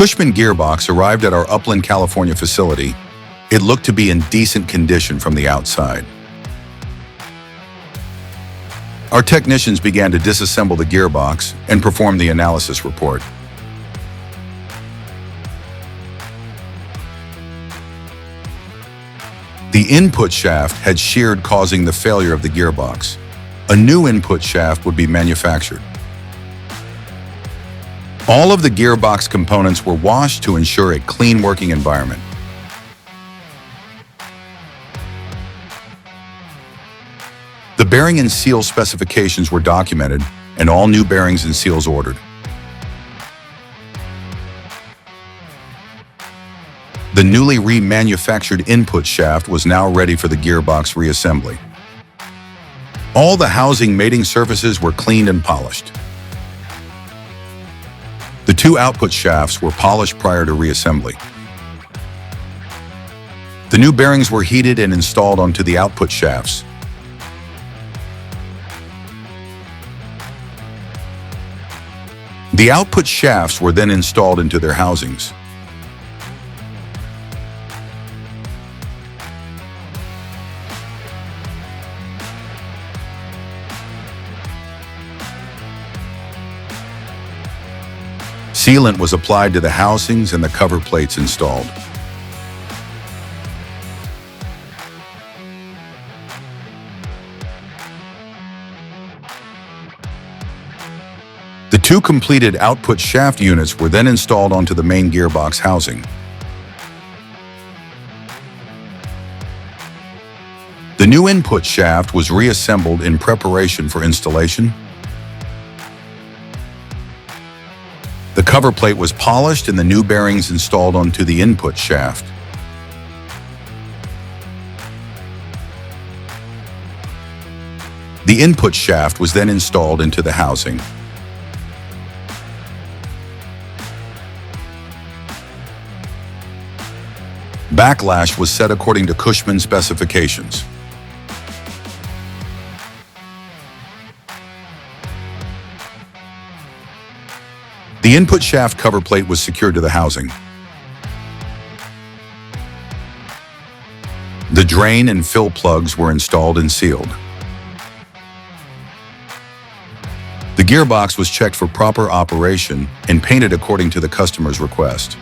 Cushmann gearbox arrived at our Upland, California facility. It looked to be in decent condition from the outside. Our technicians began to disassemble the gearbox and perform the analysis report. The input shaft had sheared, causing the failure of the gearbox. A new input shaft would be manufactured. All of the gearbox components were washed to ensure a clean working environment. The bearing and seal specifications were documented, and all new bearings and seals ordered. The newly remanufactured input shaft was now ready for the gearbox reassembly. All the housing mating surfaces were cleaned and polished. The two output shafts were polished prior to reassembly. The new bearings were heated and installed onto the output shafts. The output shafts were then installed into their housings. Sealant was applied to the housings and the cover plates installed. The two completed output shaft units were then installed onto the main gearbox housing. The new input shaft was reassembled in preparation for installation. The cover plate was polished and the new bearings installed onto the input shaft. The input shaft was then installed into the housing. Backlash was set according to Cushmann specifications. The input shaft cover plate was secured to the housing. The drain and fill plugs were installed and sealed. The gearbox was checked for proper operation and painted according to the customer's request.